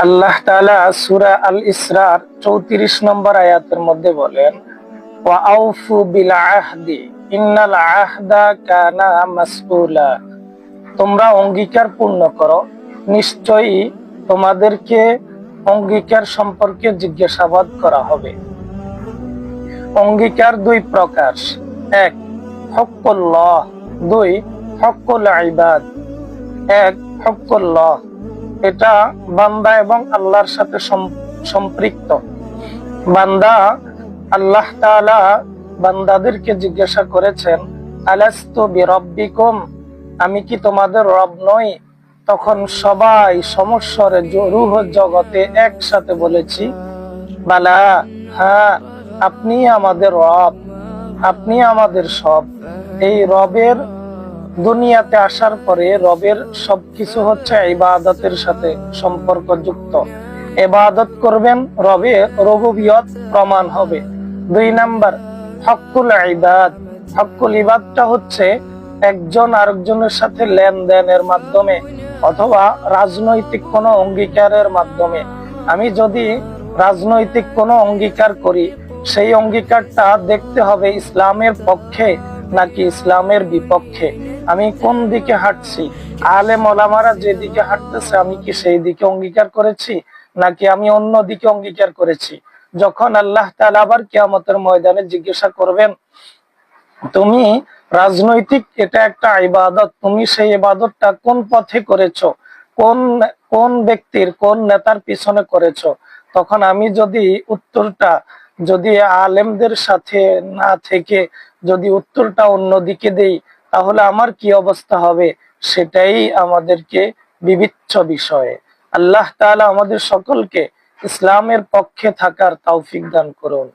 আল্লাহ তাআলা সূরা আল ইসরার 34 নম্বর আয়াতের মধ্যে বলেন, ওয়া আউফু বিল আহদি ইন্নাল আহদা কানা মাসউলা। তোমরা অঙ্গীকার পূর্ণ করো, নিশ্চয়ই তোমাদেরকে অঙ্গীকার সম্পর্কে জিজ্ঞাসাবাদ করা হবে। অঙ্গীকার দুই প্রকার, এক হক্কুল্লাহ, দুই হক্কুল ইবাদ। এক হক্কুল্লাহ, এটা বান্দা এবং আল্লাহর সাথে সম্পৃক্ত। বান্দা, আল্লাহ তাআলা বান্দাদেরকে জিজ্ঞাসা করেছেন, আলাস্তু বিরাব্বিকুম, আমি কি তোমাদের রব নই? তখন সবাই সমস্বরে রূহ জগতে একসাথে বলেছি, বালা, হ্যাঁ, আপনি আমাদের রব, আপনি আমাদের সব। এই রবের দুনিয়াতে আসার পরে রবের সবকিছু হচ্ছে ইবাদতের সাথে সম্পর্কযুক্ত। ইবাদত করবেন, রবের রুবুবিয়ত প্রমাণ হবে। দুই নাম্বার হক্কুল ইবাদ। হক্কুল ইবাদটা হচ্ছে একজন আরেকজনের সাথে লেনদেনের মাধ্যমে অথবা রাজনৈতিক কোনো অঙ্গীকারের মাধ্যমে। আমি যদি রাজনৈতিক কোনো অঙ্গীকার করি, সেই অঙ্গীকারটা দেখতে হবে ইসলামের পক্ষে নাকি ইসলামের বিপক্ষে। আমি কোন দিকে হাঁটছি, আলেম ওলামারা যেদিকে হাঁটতেছে আমি কি সেই দিকে অঙ্গীকার করেছি নাকি আমি অন্য দিকে অঙ্গীকার করেছি। যখন আল্লাহ তাআলা আবার কিয়ামতের ময়দানে জিজ্ঞাসা করবেন, তুমি রাজনৈতিক, এটা একটা ইবাদত, তুমি সেই ইবাদতটা কোন পথে করেছো, কোন কোন ব্যক্তির, কোন নেতার পিছনে করেছো। তখন আমি যদি উত্তরটা, যদি আলেমদের সাথে না থেকে যদি উত্তরটা অন্যদিকে দেই, তাহলে আমার কি অবস্থা হবে, সেটাই আমাদেরকে বিবেচ্য বিষয়ে। আল্লাহ তাআলা আমাদের সকলকে ইসলামের পক্ষে থাকার তৌফিক দান করুন।